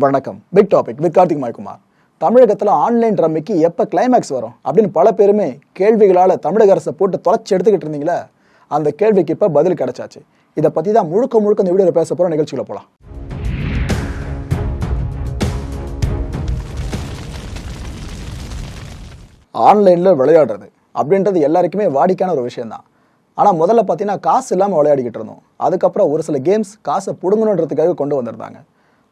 வணக்கம். Big topic with Karthik மாய்குமார். தமிழகத்தில் ஆன்லைன் ரம்மிக்கு எப்போ கிளைமேக்ஸ் வரும் அப்படின்னு பல பேருமே கேள்விகளால் தமிழக அரசை போட்டு தொலைச்சி எடுத்துக்கிட்டு இருந்தீங்களே, அந்த கேள்விக்கு இப்போ பதில் கிடைச்சாச்சு. இதை பற்றி தான் முழுக்க இந்த வீடியோவில் பேச போகிற நிகழ்ச்சிகளை போகலாம். ஆன்லைனில் விளையாடுறது அப்படின்றது எல்லாருக்குமே வாடிக்கையான ஒரு விஷயம்தான். ஆனால் முதல்ல பார்த்தீங்கன்னா காசு இல்லாமல் விளையாடிக்கிட்டு இருந்தோம். அதுக்கப்புறம் ஒரு சில கேம்ஸ் காசை பிடுங்கணுன்றதுக்காக கொண்டு வந்திருந்தாங்க.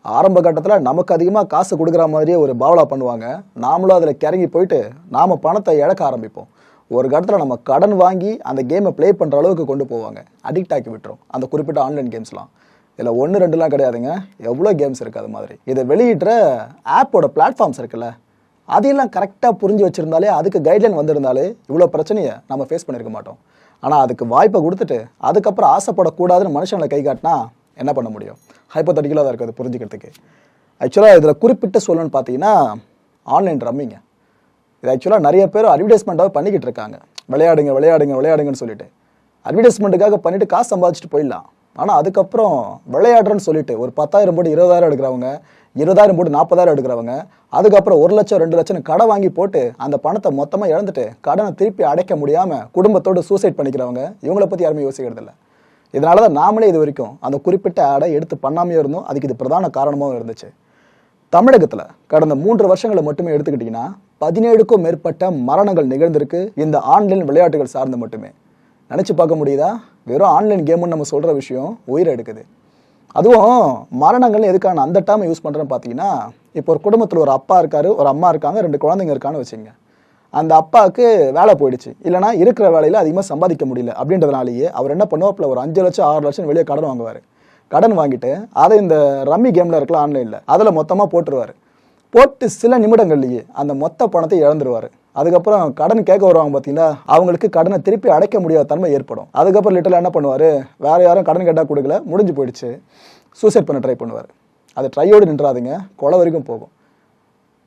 ஆரம்ப கட்டத்தில் நமக்கு அதிகமாக காசு கொடுக்குற மாதிரியே ஒரு பாவலா பண்ணுவாங்க. நாமளும் அதில் கிறங்கி போயிட்டு நாம் பணத்தை இழக்க ஆரம்பிப்போம். ஒரு கட்டத்தில் நம்ம கடன் வாங்கி அந்த கேமை ப்ளே பண்ணுற அளவுக்கு கொண்டு போவாங்க. அடிக்ட் ஆக்கி விட்டுரும் அந்த குறிப்பிட்ட ஆன்லைன் கேம்ஸ்லாம். இதில் 1-2லாம் கிடையாதுங்க, எவ்வளோ கேம்ஸ் இருக்குது. அது மாதிரி இதை வெளியிடுற ஆப்போட பிளாட்ஃபார்ம்ஸ் இருக்குல்ல, அதையெல்லாம் கரெக்டாக புரிஞ்சு வச்சுருந்தாலே, அதுக்கு கைட்லைன் வந்திருந்தாலே இவ்வளோ பிரச்சனையை நம்ம ஃபேஸ் பண்ணியிருக்க மாட்டோம். ஆனால் அதுக்கு வாய்ப்பை கொடுத்துட்டு அதுக்கப்புறம் ஆசைப்படக்கூடாதுன்னு மனுஷங்களை கை காட்டினா என்ன பண்ண முடியும்? ஹைப்போதட்டிக்கலாக தான் இருக்குது அது புரிஞ்சுக்கிறதுக்கு. ஆக்சுவலாக இதில் குறிப்பிட்டு சொல்லணும்னு பார்த்தீங்கன்னா ஆன்லைன் ரம்மிங்க. இது ஆக்சுவலாக நிறைய பேர் அட்வர்டைஸ்மெண்ட்டாக பண்ணிக்கிட்டு இருக்காங்க. விளையாடுங்கன்னு சொல்லிட்டு அட்வர்டைஸ்மெண்ட்டுக்காக பண்ணிவிட்டு காசு சம்பாதிச்சுட்டு போயிடலாம். ஆனால் அதுக்கப்புறம் விளையாடுறேன்னு சொல்லிட்டு ஒரு 10,000 போட்டு 20,000 எடுக்கிறவங்க, 20,000 போட்டு 40,000 எடுக்கிறவங்க, அதுக்கப்புறம் 1 லட்சம் 2 லட்சம் கடை வாங்கி போட்டு அந்த பணத்தை மொத்தமாக இழந்துட்டு கடனை திருப்பி அடைக்க முடியாமல் குடும்பத்தோடு சூசைட் பண்ணிக்கிறவங்க, இவங்களை பற்றி யாருமே யோசிக்கிறது இல்லை. இதனால தான் நாமளே இது வரைக்கும் அந்த குறிப்பிட்ட ஆடை எடுத்து பண்ணாமே இருந்தோம். அதுக்கு இது பிரதான காரணமாகவும் இருந்துச்சு. தமிழகத்தில் கடந்த 3 வருஷங்களை மட்டுமே எடுத்துக்கிட்டிங்கன்னா 17க்கும் மேற்பட்ட மரணங்கள் நிகழ்ந்திருக்கு இந்த ஆன்லைன் விளையாட்டுகள் சார்ந்து மட்டுமே. நினச்சி பார்க்க முடியுதா? வெறும் ஆன்லைன் கேம்னு நம்ம சொல்கிற விஷயம் உயிரை எடுக்குது. அதுவும் மரணங்கள் எதுக்கான அந்த டேர்மை யூஸ் பண்ணுறேன்னு பார்த்தீங்கன்னா, இப்போ ஒரு குடும்பத்தில் ஒரு அப்பா இருக்காரு, ஒரு அம்மா இருக்காங்க, 2 குழந்தைங்க இருக்கான்னு வச்சுங்க. அந்த அப்பாவுக்கு வேலை போயிடுச்சு, இல்லைனா இருக்கிற வேலையில் அதிகமாக சம்பாதிக்க முடியல அப்படின்றதுனாலேயே அவர் என்ன பண்ணுவாப்பில் ஒரு 5 லட்சம் 6 லட்சம் வெளியே கடன் வாங்குவார். கடன் வாங்கிட்டு அதை இந்த ரம்மி கேமில் இருக்கலாம் ஆன்லைனில், அதில் மொத்தமாக போட்டுருவார். போட்டு சில நிமிடங்கள்லேயே அந்த மொத்த பணத்தை இழந்துருவார். அதுக்கப்புறம் கடன் கேட்க வருவாங்க பார்த்தீங்களா, அவங்களுக்கு கடனை திருப்பி அடைக்க முடியாத தன்மை ஏற்படும். அதுக்கப்புறம் லிட்டலாக என்ன பண்ணுவார், வேறு யாரும் கடன் கேட்டால் கொடுக்கல, முடிஞ்சு போயிடுச்சு, சூசைட் பண்ண ட்ரை பண்ணுவார். அது ட்ரையோடு நின்றாதுங்க, கொலை வரைக்கும் போகும்.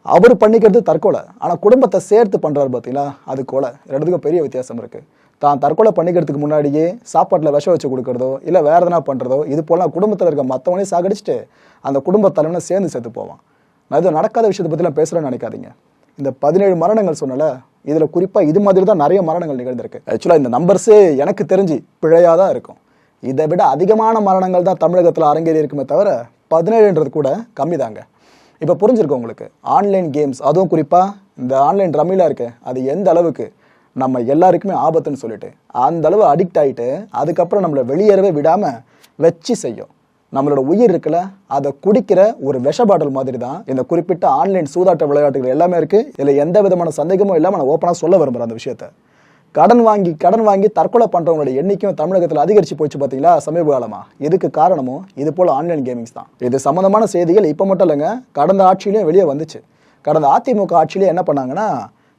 அவர் பண்ணிக்கிறது தற்கொலை, ஆனால் குடும்பத்தை சேர்த்து பண்ணுறாரு பார்த்தீங்களா, அது கொலை. ரெண்டுத்துக்கும் பெரிய வித்தியாசம் இருக்குது. தான் தற்கொலை பண்ணிக்கிறதுக்கு முன்னாடியே சாப்பாட்டில் விஷம் வச்சு கொடுக்குறதோ இல்லை வேறு எதனா பண்ணுறதோ, இது போலாம் குடும்பத்தில் இருக்க மற்றவனையும் சாகடிச்சுட்டு அந்த குடும்ப தலைவனை சேர்ந்து சேர்த்து போவான். நான் இது நடக்காத விஷயத்தை பற்றிலாம் பேசுகிறேன்னு நினைக்காதீங்க. இந்த 17 மரணங்கள் சொன்னல, இதில் குறிப்பாக இது மாதிரி தான் நிறைய மரணங்கள் நிகழ்ந்திருக்கு. ஆக்சுவலாக இந்த நம்பர்ஸே எனக்கு தெரிஞ்சு பிழையாக தான் இருக்கும். இதை விட அதிகமான மரணங்கள் தான் தமிழகத்தில் அரங்கேறி இருக்குமே தவிர 17ன்றது கூட கம்மி தாங்க. இப்போ புரிஞ்சிருக்கும் உங்களுக்கு ஆன்லைன் கேம்ஸ், அதுவும் குறிப்பாக இந்த ஆன்லைன் ரம்மியில் இருக்கு, அது எந்த அளவுக்கு நம்ம எல்லாருக்குமே ஆபத்துன்னு சொல்லிட்டு அந்த அளவு அடிக்ட் ஆகிட்டு அதுக்கப்புறம் நம்மளை வெளியேறவே விடாமல் வச்சு செய்யும். நம்மளோட உயிர் இருக்குல்ல, அதை குடிக்கிற ஒரு விஷ பாட்டில் மாதிரி தான் இந்த குறிப்பிட்ட ஆன்லைன் சூதாட்ட விளையாட்டுகள் எல்லாமே இருக்குது. இதில் எந்த விதமான சந்தேகமும் இல்லாமல் நான் ஓப்பனாக சொல்ல விரும்புகிறேன் அந்த விஷயத்த. கடன் வாங்கி தற்கொலை பண்ணுறவங்களோட எண்ணிக்கையும் தமிழகத்தில் அதிகரித்து போச்சு பார்த்தீங்களா சமீப காலமாக. இதுக்கு காரணமும் இது போல் ஆன்லைன் கேமிங்ஸ் தான். இது சம்மந்தமான செய்திகள் இப்போ மட்டும் இல்லைங்க, கடந்த ஆட்சியிலையும் வெளியே வந்துச்சு. கடந்த அதிமுக ஆட்சியிலே என்ன பண்ணாங்கன்னா,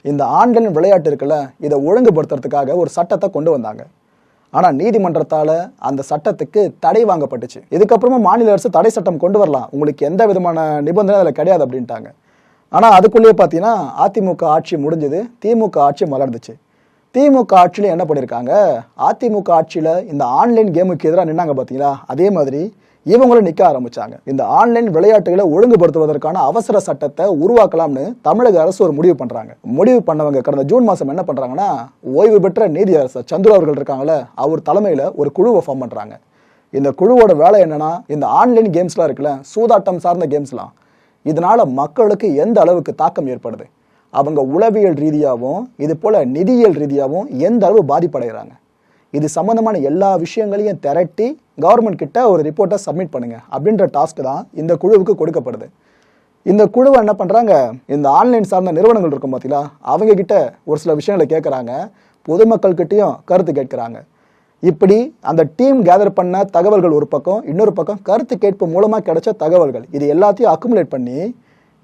இந்த ஆன்லைன் விளையாட்டு இருக்குல்ல, இதை ஒழுங்குபடுத்துறதுக்காக ஒரு சட்டத்தை கொண்டு வந்தாங்க. ஆனால் நீதிமன்றத்தால் அந்த சட்டத்துக்கு தடை வாங்கப்பட்டுச்சு. இதுக்கப்புறமா மாநில அரசு தடை சட்டம் கொண்டு வரலாம், உங்களுக்கு எந்த விதமான நிபந்தனை அதில் கிடையாது அப்படின்ட்டாங்க. ஆனால் அதுக்குள்ளேயே பார்த்தீங்கன்னா அதிமுக ஆட்சி முடிஞ்சது, திமுக ஆட்சி மலர்ந்துச்சு. திமுக ஆட்சியில் என்ன பண்ணியிருக்காங்க, அதிமுக ஆட்சியில் இந்த ஆன்லைன் கேமுக்கு எதிராக நின்னாங்க பார்த்தீங்களா, அதே மாதிரி இவங்களும் நிற்க ஆரம்பித்தாங்க. இந்த ஆன்லைன் விளையாட்டுகளை ஒழுங்குபடுத்துவதற்கான அவசர சட்டத்தை உருவாக்கலாம்னு தமிழக அரசு ஒரு முடிவு பண்ணுறாங்க. முடிவு பண்ணவங்க கடந்த ஜூன் மாதம் என்ன பண்ணுறாங்கன்னா, ஓய்வு பெற்ற நீதியரசர் சந்துரு அவர்கள் இருக்காங்களே, அவர் தலைமையில் ஒரு குழுவை ஃபார்ம் பண்ணுறாங்க. இந்த குழுவோட வேலை என்னன்னா, இந்த ஆன்லைன் கேம்ஸ்லாம் இருக்குல்ல, சூதாட்டம் சார்ந்த கேம்ஸ்லாம், இதனால் மக்களுக்கு எந்த அளவுக்கு தாக்கம் ஏற்படுது, அவங்க உளவியல் ரீதியாகவும் இது போல் நிதியியல் ரீதியாகவும் எந்த அளவு பாதிப்படைகிறாங்க, இது சம்மந்தமான எல்லா விஷயங்களையும் திரட்டி கவர்மெண்ட் கிட்ட ஒரு ரிப்போர்ட்டை சப்மிட் பண்ணுங்க அப்படின்ற டாஸ்க் தான் இந்த குழுவுக்கு கொடுக்கப்படுது. இந்த குழுவை என்ன பண்ணுறாங்க, இந்த ஆன்லைன் சார்ந்த நிறுவனங்கள் இருக்கும் பார்த்தீங்களா, அவங்க கிட்ட ஒரு சில விஷயங்களை கேட்குறாங்க, பொதுமக்கள்கிட்டையும் கருத்து கேட்குறாங்க. இப்படி அந்த டீம் கேதர் பண்ண தகவல்கள் ஒரு பக்கம், இன்னொரு பக்கம் கருத்து கேட்பு மூலமாக கிடைச்ச தகவல்கள், இது எல்லாத்தையும் அக்குமுலேட் பண்ணி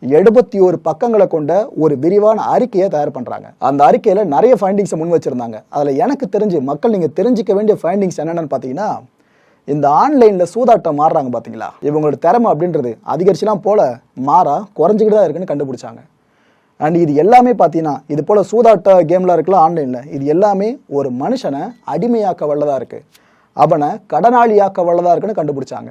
71 பக்கங்களை கொண்ட ஒரு விரிவான அறிக்கையை தயார் பண்ணுறாங்க. அந்த அறிக்கையில் நிறைய ஃபைண்டிங்ஸை முன் வச்சுருந்தாங்க. அதில் எனக்கு தெரிஞ்சு மக்கள் நீங்கள் தெரிஞ்சிக்க வேண்டிய ஃபைண்டிங்ஸ் என்னென்னு பார்த்தீங்கன்னா, இந்த ஆன்லைனில் சூதாட்டம் மாறுறாங்க பார்த்தீங்களா, இவங்களோட திறமை அப்படின்றது அதிகரிச்சுலாம் போல மாறா குறைஞ்சிக்கிட்டு தான் இருக்குன்னு கண்டுபிடிச்சாங்க. அண்ட் இது எல்லாமே பார்த்தீங்கன்னா இது போல் சூதாட்ட கேம்லாம் இருக்குல்ல ஆன்லைனில், இது எல்லாமே ஒரு மனுஷனை அடிமையாக்க வல்லதாக இருக்குது, அவனை கடனாளியாக்க வல்லதாக இருக்குன்னு கண்டுபிடிச்சாங்க.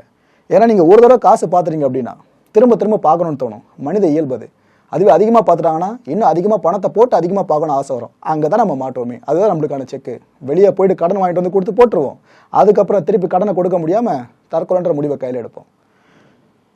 ஏன்னா நீங்கள் ஒரு தடவை காசு பார்த்துறீங்க அப்படின்னா திரும்ப திரும்ப பார்க்கணும்னு தோணும். மனித இயல்பு அது. அதுவே அதிகமாக பார்த்துட்டாங்கன்னா இன்னும் அதிகமாக பணத்தை போட்டு அதிகமாக பார்க்கணும் ஆசை வரும். அங்கே தான் நம்ம மாட்டோமே. அதுதான் நம்மளுக்கான செக்கு. வெளியே போயிட்டு கடன் வாங்கிட்டு வந்து கொடுத்து போட்டுருவோம். அதுக்கப்புறம் திருப்பி கடனை கொடுக்க முடியாமல் தற்கொலைன்ற முடிவை கையில் எடுப்போம்.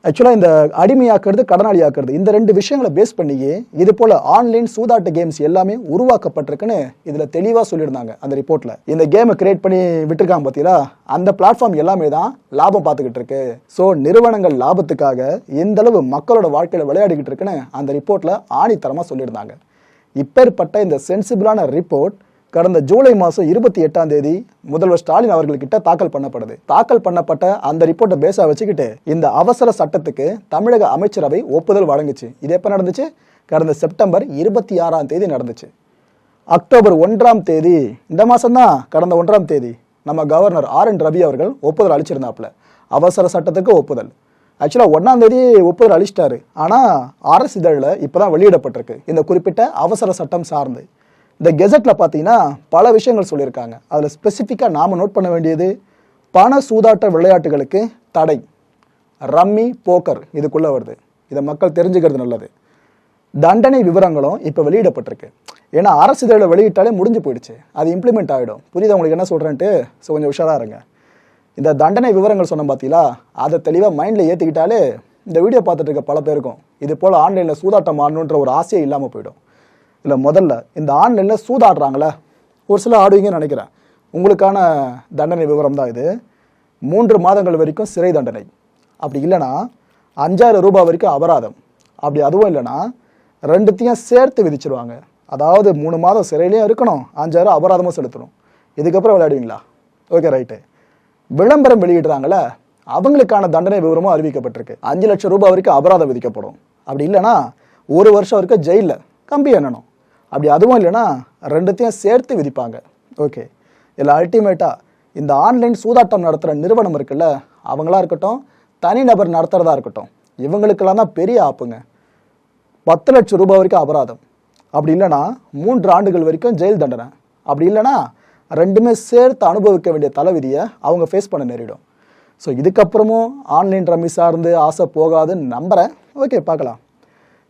ஆக்சுவலாக இந்த அடிமையாக்குறது கடனாளி ஆக்குறது இந்த ரெண்டு விஷயங்களை பேஸ் பண்ணியே இது போல ஆன்லைன் சூதாட்ட கேம்ஸ் எல்லாமே உருவாக்கப்பட்டிருக்குன்னு இதில் தெளிவாக சொல்லியிருந்தாங்க அந்த ரிப்போர்ட்டில். இந்த கேமை கிரியேட் பண்ணி விட்டுருக்காங்க பார்த்தீங்களா, அந்த பிளாட்ஃபார்ம் எல்லாமே தான் லாபம் பார்த்துக்கிட்டு இருக்கு. ஸோ நிறுவனங்கள் லாபத்துக்காக எந்த அளவு மக்களோட வாழ்க்கையில் விளையாடிக்கிட்டு இருக்குன்னு அந்த ரிப்போர்ட்டில் ஆணித்தரமாக சொல்லியிருந்தாங்க. இப்பேற்பட்ட இந்த சென்சிபிளான ரிப்போர்ட் கடந்த ஜூலை மாதம் 28 முதல்வர் ஸ்டாலின் அவர்கள்கிட்ட தாக்கல் பண்ணப்படுது. தாக்கல் பண்ணப்பட்ட அந்த ரிப்போர்ட்டை பேஸா வச்சுக்கிட்டு இந்த அவசர சட்டத்துக்கு தமிழக அமைச்சரவை ஒப்புதல் வழங்குச்சு. இது எப்போ நடந்துச்சு? கடந்த செப்டம்பர் 26 நடந்துச்சு. அக்டோபர் 1 இந்த மாதம் தான், கடந்த 1 நம்ம கவர்னர் RN ரவி அவர்கள் ஒப்புதல் அளிச்சிருந்தாப்புல அவசர சட்டத்துக்கு ஒப்புதல். ஆக்சுவலாக 1 ஒப்புதல் அளிச்சிட்டாரு. ஆனால் அரசு இதழில் இப்போ தான் வெளியிடப்பட்டிருக்கு இந்த குறிப்பிட்ட அவசர சட்டம் சார்ந்து. இந்த கெசட்டில் பார்த்தீங்கன்னா பல விஷயங்கள் சொல்லியிருக்காங்க. அதில் ஸ்பெசிஃபிக்காக நாம் நோட் பண்ண வேண்டியது பண சூதாட்ட விளையாட்டுகளுக்கு தடை, ரம்மி, போக்கர் இதுக்குள்ளே வருது. இதை மக்கள் தெரிஞ்சுக்கிறது நல்லது. தண்டனை விவரங்களும் இப்போ வெளியிடப்பட்டிருக்கு. ஏன்னா அரசு இதழில் வெளியிட்டாலே முடிஞ்சு போயிடுச்சு, அது இம்ப்ளிமெண்ட் ஆகிடும். புரியுது உங்களுக்கு என்ன சொல்கிறேன்ட்டு? ஸோ கொஞ்சம் உஷாராக இருங்க. இந்த தண்டனை விவரங்கள் சொன்ன பார்த்தீங்களா, அதை தெளிவாக மைண்டில் ஏற்றிக்கிட்டாலே இந்த வீடியோ பார்த்துட்டு இருக்க பல பேருக்கும் இது போல் ஆன்லைனில் சூதாட்டம் ஆடணுன்ற ஒரு ஆசையே இல்லாமல் போயிடும். இல்லை முதல்ல இந்த ஆன்லைனில் சூதாடுறாங்களே, ஒரு சில ஆடுவீங்கன்னு நினைக்கிறேன். உங்களுக்கான தண்டனை விவரம் தான் இது. 3 மாதங்கள் வரைக்கும் சிறை தண்டனை, அப்படி இல்லைனா 5000 ரூபாய் வரைக்கும் அபராதம், அப்படி அதுவும் இல்லைனா ரெண்டுத்தையும் சேர்த்து விதிச்சிருவாங்க. அதாவது 3 மாதம் சிறையிலையும் இருக்கணும், 5000 அபராதமும் செலுத்தணும். இதுக்கப்புறம் விளையாடுவீங்களா? Okay right. விளம்பரம் வெளியிடுறாங்களே, அவங்களுக்கான தண்டனை விவரமும் அறிவிக்கப்பட்டிருக்கு. 5 லட்சம் ரூபாய் வரைக்கும் அபராதம் விதிக்கப்படும், அப்படி இல்லைனா 1 வருஷம் வரைக்கும் ஜெயிலில் கம்பி எண்ணணும், அப்படி அதுவும் இல்லைனா ரெண்டுத்தையும் சேர்த்து விதிப்பாங்க. ஓகே, இதில் அல்டிமேட்டாக இந்த ஆன்லைன் சூதாட்டம் நடத்துகிற நிறுவனம் இருக்குல்ல, அவங்களா இருக்கட்டும், தனிநபர் நடத்துகிறதா இருக்கட்டும், இவங்களுக்கெல்லாம் தான் பெரிய ஆப்புங்க. 10 லட்சம் ரூபாய் வரைக்கும் அபராதம், அப்படி இல்லைனா 3 ஆண்டுகள் வரைக்கும் ஜெயில் தண்டனை, அப்படி இல்லைனா ரெண்டுமே சேர்த்து அனுபவிக்க வேண்டிய தலைவிதியை அவங்க ஃபேஸ் பண்ண நேரிடும். ஸோ இதுக்கப்புறமும் ஆன்லைன் ரம்மி சார்ந்து ஆசை போகாதுன்னு நம்புகிறேன். ஓகே, பார்க்கலாம்.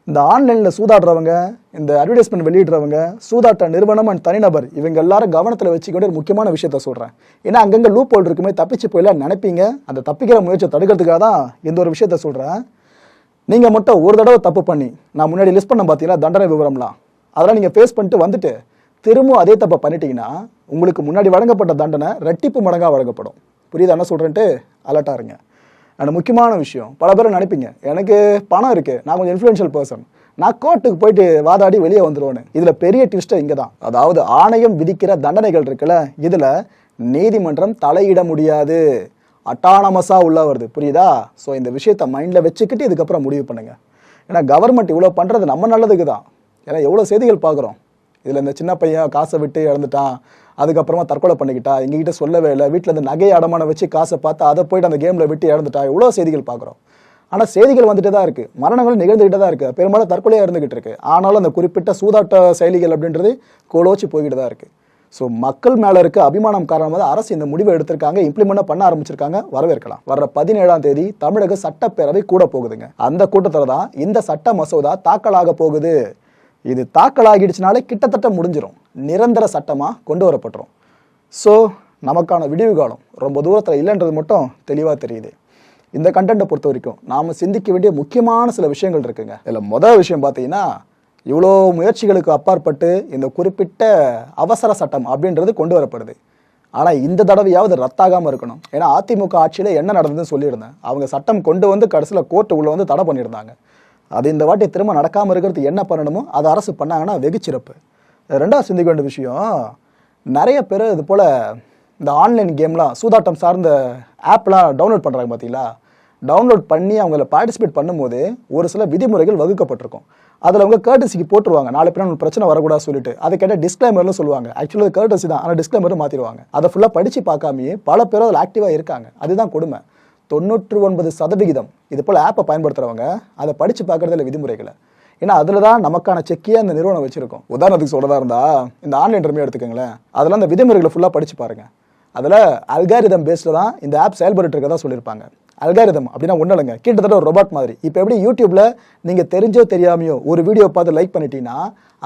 இந்த ஆன்லைனில் சூதாடுறவங்க, இந்த அட்வர்டைஸ்மெண்ட் வெளியிடுறவங்க, சூதாட்ட நிறுவனம் அண்ட் தனிநபர், இவங்க எல்லாரும் கவனத்தில் வச்சுக்கிட்டு ஒரு முக்கியமான விஷயத்த சொல்கிறேன். ஏன்னா அங்கங்கே லூப் ஹோல் இருக்குமே, தப்பிச்சு போயிடலாம் நினைப்பீங்க. அந்த தப்பிக்கிற முயற்சியை தடுக்கிறதுக்காக தான் இந்த ஒரு விஷயத்த சொல்கிறேன். நீங்கள் மட்டும் ஒரு தடவை தப்பு பண்ணி, நான் முன்னாடி லிஸ்ட் பண்ண பார்த்தீங்கன்னா தண்டனை விவரம்லாம், அதெல்லாம் நீங்கள் ஃபேஸ் பண்ணிட்டு வந்துட்டு திரும்பவும் அதே தப்பை பண்ணிட்டீங்கன்னா உங்களுக்கு முன்னாடி வழங்கப்பட்ட தண்டனை ரெட்டிப்பு மடங்காக வழங்கப்படும். புரியுது என்ன சொல்கிறேன்ட்டு? அலர்ட்டாக இருங்க. அண்ட் முக்கியமான விஷயம், பல பேர் நினைப்பீங்க எனக்கு பணம் இருக்குது, நான் கொஞ்சம் இன்ஃப்ளூயன்ஷியல் பர்சன், நான் கோர்ட்டுக்கு போயிட்டு வாதாடி வெளியே வந்துடுவேன்னு. இதில் பெரிய ட்விஸ்ட்டை இங்கே தான். அதாவது ஆணையம் விதிக்கிற தண்டனைகள் இருக்குல்ல, இதில் நீதிமன்றம் தலையிட முடியாது, அட்டானமஸாக உள்ள வருது. புரியுதா? ஸோ இந்த விஷயத்தை மைண்டில் வச்சுக்கிட்டு இதுக்கப்புறம் முடிவு பண்ணுங்கள். ஏன்னா கவர்மெண்ட் இவ்வளோ பண்ணுறது நம்ம நல்லதுக்கு தான். ஏன்னா எவ்வளோ செய்திகள் பார்க்குறோம். இதில் இந்த சின்ன பையன் காசை விட்டு இழந்துட்டான், அதுக்கப்புறமா தற்கொலை பண்ணிக்கிட்டா, எங்ககிட்ட சொல்லவே இல்லை, வீட்டில் இந்த நகையை அடமானம் வச்சு காசை பார்த்து அதை போயிட்டு அந்த கேமில் விட்டு இழந்துட்டா, இவ்வளோ செய்திகள் பார்க்குறோம். ஆனால் செய்திகள் வந்துட்டு தான் இருக்குது, மரணங்கள் நிகழ்ந்துக்கிட்டு தான் இருக்குது, பெரும்பாலும் தற்கொலையாக இருந்துகிட்டு இருக்கு. ஆனாலும் அந்த குறிப்பிட்ட சூதாட்ட செயலிகள் அப்படின்றது கோலோச்சி போய்கிட்டு தான் இருக்குது. ஸோ மக்கள் மேலே இருக்க அபிமானம் காரணமாக அரசு இந்த முடிவை எடுத்திருக்காங்க, இம்ப்ளிமெண்ட் பண்ண ஆரம்பிச்சிருக்காங்க. வரவேற்கலாம். வர்ற 17 தமிழக சட்டப்பேரவை கூட போகுதுங்க. அந்த கூட்டத்தில் தான் இந்த சட்ட மசோதா தாக்கலாக போகுது. இது தாக்கலாகிடுச்சுனாலே கிட்டத்தட்ட முடிஞ்சிடும், நிரந்தர சட்டமாக கொண்டு வரப்பட்டுரும். ஸோ நமக்கான விடிவு காலம் ரொம்ப தூரத்தில் இல்லைன்றது மட்டும் தெளிவாக தெரியுது. இந்த கண்டென்ட்டை பொறுத்த வரைக்கும் நாம் சிந்திக்க வேண்டிய முக்கியமான சில விஷயங்கள் இருக்குங்க. இதில் முதல் விஷயம் பார்த்தீங்கன்னா, இவ்வளோ முயற்சிகளுக்கு அப்பாற்பட்டு இந்த குறிப்பிட்ட அவசர சட்டம் அப்படின்றது கொண்டு வரப்படுது. ஆனால் இந்த தடவையாவது ரத்தாகாமல் இருக்கணும். ஏன்னா அதிமுக ஆட்சியில் என்ன நடந்ததுன்னு சொல்லியிருந்தேன். அவங்க சட்டம் கொண்டு வந்து கடைசியில் கோர்ட்டு உள்ள வந்து தடை பண்ணியிருந்தாங்க. அது இந்த வாட்டி திரும்ப நடக்காமல் இருக்கிறது என்ன பண்ணணுமோ அதை அரசு பண்ணாங்கன்னா வெகு சிறப்பு. ரெண்டாவது சிந்திக்க வேண்டிய விஷயம், நிறைய பேர் இது போல் இந்த ஆன்லைன் கேம்லாம் சூதாட்டம் சார்ந்த ஆப்லாம் டவுன்லோட் பண்ணுறாங்க பார்த்தீங்களா. டவுன்லோட் பண்ணி அவங்கள பார்ட்டிசிபேட் பண்ணும்போது ஒரு சில விதிமுறைகள் வகுக்கப்பட்டிருக்கும். அதில் அவங்க கேர்டசிக்கு போட்டுருவாங்க, நாளை பின்ன உங்களுக்கு பிரச்சனை வரக்கூடாது சொல்லிட்டு. அதை கேட்டால் டிஸ்க்ளைமர்னு சொல்லுவாங்க. ஆக்சுவலாக கேர்டசி தான், ஆனால் டிஸ்க்ளைமரும் மாற்றிடுவாங்க. அதை ஃபுல்லாக படித்து பார்க்காமையே பல பேர் அதில் ஆக்டிவாக இருக்காங்க. அதுதான் கொடுமை. 99% இது போல் ஆப்பை பயன்படுத்துகிறவங்க அதை படித்து பார்க்குறதுல விதிமுறைகளை. ஏன்னா அதில் தான் நமக்கான செக்கியை அந்த நிறுவனம் வச்சுருக்கோம். உதாரணத்துக்கு சொல்கிறதா இருந்தால் இந்த ஆன்லைன் ரம்மி எடுத்துக்கோங்களேன், அதெல்லாம் அந்த விதிமுறைகளை ஃபுல்லாக படித்து பாருங்கள். அதில் அல்காரிதம் பேஸில் தான் இந்த ஆப் செயல்பட்டு இருக்கதா சொல்லியிருப்பாங்க. அல்காரிதம் அப்படின்னா ஒன்றும் இல்லைங்க, கிட்டத்தட்ட ஒரு ரொபாட் மாதிரி. இப்போ எப்படி யூடியூப்ல நீங்கள் தெரிஞ்சோ தெரியாமையோ ஒரு வீடியோ பார்த்து லைக் பண்ணிட்டீங்கன்னா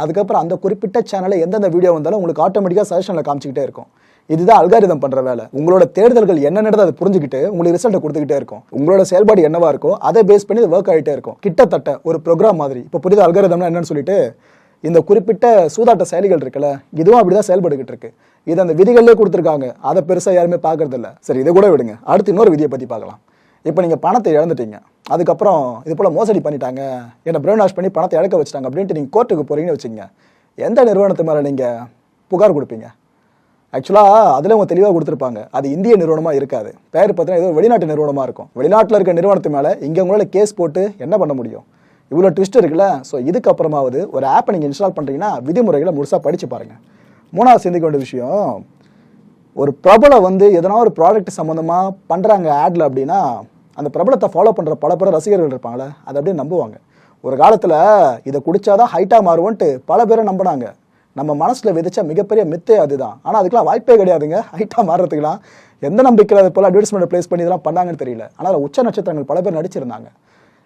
அதுக்கப்புறம் அந்த குறிப்பிட்ட சேனலில் எந்தெந்த வீடியோ வந்தாலும் உங்களுக்கு ஆட்டோமேட்டிக்காக சஜஷனில் காமிச்சிக்கிட்டே இருக்கும். இதுதான் அல்காரிதம் பண்ணுற வேலை. உங்களோட தேடுதல்கள் என்னென்னதை அதை புரிஞ்சுக்கிட்டு உங்களுக்கு ரிசல்ட்டை கொடுத்துக்கிட்டே இருக்கும். உங்களோட செயல்பாடு என்னவா இருக்கோ அதை பேஸ் பண்ணி ஒர்க் ஆகிட்டே இருக்கும். கிட்டத்தட்ட ஒரு ப்ரோக்ராம் மாதிரி. இப்போ புரியுது அல்காரிதம்னா என்னன்னு சொல்லிட்டு. இந்த குறிப்பிட்ட சூதாட்ட செயலிகள் இருக்குல்ல, இதுவும் அப்படிதான் செயல்பட்டுக்கிட்டு இருக்கு. இது அந்த விதிகளே கொடுத்துருக்காங்க, அதை பெருசாக யாருமே பார்க்கறது இல்லை. சரி, இதை கூட விடுங்க, அடுத்து இன்னொரு விதியை பற்றி பார்க்கலாம். இப்போ நீங்கள் பணத்தை இழந்துட்டீங்க, அதுக்கப்புறம் இது போல் மோசடி பண்ணிட்டாங்க, என்னை பிரெயின் வாஷ் பண்ணி பணத்தை இழக்க வச்சுட்டாங்க அப்படின்ட்டு நீங்கள் கோர்ட்டுக்கு போகிறீங்கன்னு வச்சுங்க. எந்த நிறுவனத்து மேலே நீங்கள் புகார் கொடுப்பீங்க? ஆக்சுவலாக அதில் அவங்க தெளிவாக கொடுத்துருப்பாங்க, அது இந்திய நிறுவனமாக இருக்காது. பேர் பார்த்தீங்கன்னா ஏதோ வெளிநாட்டு நிறுவனமாக இருக்கும். வெளிநாட்டில் இருக்க நிறுவனத்து மேலே இங்கே உங்களால் கேஸ் போட்டு என்ன பண்ண முடியும்? இவ்வளோ ட்விஸ்ட் இருக்குல்ல. ஸோ இதுக்கப்புறமாவது ஒரு ஆப்பை நீங்கள் இன்ஸ்டால் பண்ணுறீங்கன்னா விதிமுறைகளை முழுசாக படித்து பாருங்கள். மூணாவது சிந்திக்க வேண்டிய விஷயம், ஒரு பிரபலம் எதனா ஒரு ப்ராடக்ட் சம்மந்தமாக பண்ணுறாங்க ஆடில் அப்படின்னா அந்த பிரபலத்தை ஃபாலோ பண்ணுற பல பேர் ரசிகர்கள் இருப்பாங்களே, அதை அப்படியே நம்புவாங்க. ஒரு காலத்தில் இதை குடித்தாதான் ஹைட்டாக மாறுவோன்ட்டு பல பேரை நம்பினாங்க. நம்ம மனசில் விதைச்ச மிகப்பெரிய மித்தே அதுதான். ஆனால் அதுக்கெலாம் வாய்ப்பே கிடையாதுங்க ஹைட்டாக மாறுறதுக்கெலாம். எந்த நம்பிக்கையில் அது போல் அட்வர்டைஸ்மெண்ட் ப்ளேஸ் பண்ணி இதெல்லாம் பண்ணாங்கன்னு தெரியல. ஆனால் உச்ச நட்சத்திரங்கள் பல பேர் நடிச்சிருந்தாங்க.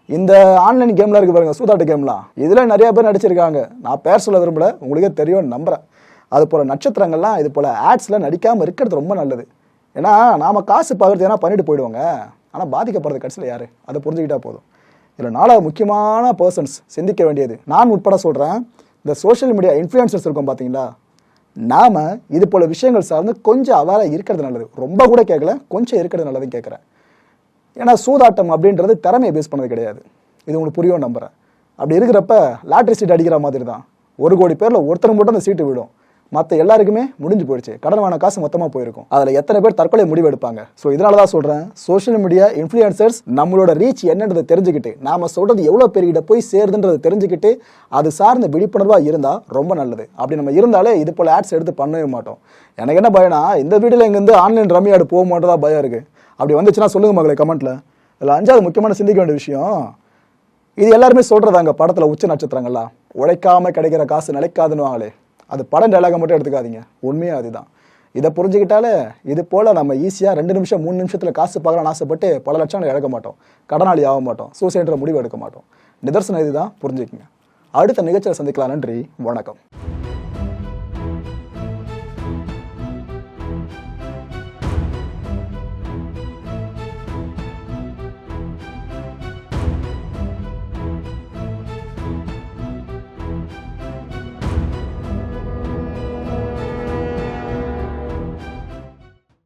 இந்த ஆன்லைன் கேம்லாம் இருக்கு பாருங்க, சூதாட்ட கேம்லாம், இதில் நிறைய பேர் நடிச்சிருக்காங்க. நான் பேர் சொல்ல விரும்பல, உங்களுக்கே தெரியும்னு நம்புறேன். அது போல் நட்சத்திரங்கள்லாம் இது போல் ஆட்ஸில் நடிக்காமல் இருக்கிறது ரொம்ப நல்லது. ஏன்னா நாம் காசு பார்க்குறது ஏன்னா பண்ணிட்டு போயிடுவாங்க, ஆனால் பாதிக்கப்படுறது கடைசியில் யார், அதை புரிஞ்சுக்கிட்டா போதும். இதில் 4 முக்கியமான பர்சன்ஸ் சிந்திக்க வேண்டியது, நான் உட்பட சொல்கிறேன். இந்த சோஷியல் மீடியா இன்ஃப்ளூயன்சர்ஸ் இருக்கும் பார்த்தீங்களா, நாம் இது போல் விஷயங்கள் சார்ந்து கொஞ்சம் அவேராக இருக்கிறது நல்லது. ரொம்ப கூட கேட்கல, கொஞ்சம் இருக்கிறது நல்லதுன்னு கேட்குறேன். ஏன்னா சூதாட்டம் அப்படின்றது திறமையை பேஸ் பண்ணது கிடையாது. இது உங்களுக்கு புரியும் நம்புகிறேன். அப்படி இருக்கிறப்ப லாட்ரி சீட் அடிக்கிற மாதிரி தான். 1 கோடி பேரில் ஒருத்தர் மட்டும் அந்த சீட்டு விடும், மற்ற எல்லாருக்குமே முடிஞ்சு போயிடுச்சு, கடன் வாங்கின காசு மொத்தமாக போயிருக்கும். அதில் எத்தனை பேர் தற்கொலை முடிவு எடுப்பாங்க? ஸோ இதனால தான் சொல்கிறேன், சோஷியல் மீடியா இன்ஃப்ளூயன்சர்ஸ் நம்மளோட ரீச் என்னன்றதை தெரிஞ்சுக்கிட்டு, நாம் சொல்கிறது எவ்வளோ பேர்கிட்ட போய் சேருதுன்றதை தெரிஞ்சுக்கிட்டு அது சார்ந்த விழிப்புணர்வாக இருந்தால் ரொம்ப நல்லது. அப்படி நம்ம இருந்தாலே இது போல் ஆட்ஸ் எடுத்து பண்ணவே மாட்டோம். எனக்கு என்ன பயனா, இந்த வீடியோவில் இங்கேருந்து ஆன்லைன் ரம்மி ஆடு போக மாட்டதா பயம் இருக்குது. அப்படி வந்துச்சுன்னா சொல்லுங்கள் மகளே கமெண்ட்டில். இதில் 5வது முக்கியமான சிந்திக்க வேண்டிய விஷயம், இது எல்லாருமே சொல்கிறதாங்க படத்தில் உச்ச நட்சத்திரங்கள்லாம் உழைக்காமல் கிடைக்கிற காசு நிலைக்காதுன்னு வாங்களே, அது படம் டைலாக மட்டும் எடுத்துக்காதீங்க, உண்மையாக அதுதான். இதை புரிஞ்சுக்கிட்டாலே இது போல் நம்ம ஈஸியாக 2 நிமிஷம் 3 நிமிஷத்தில் காசு பார்க்கலாம்னு ஆசைப்பட்டு பல லட்சங்கள் இழக்க மாட்டோம், கடனாளி ஆக மாட்டோம், சூசைன்ற முடிவு எடுக்க மாட்டோம். நிதர்சனம் இதுதான், புரிஞ்சுக்குங்க. அடுத்த நிகழ்ச்சியில் சந்திக்கலாம். நன்றி, வணக்கம்.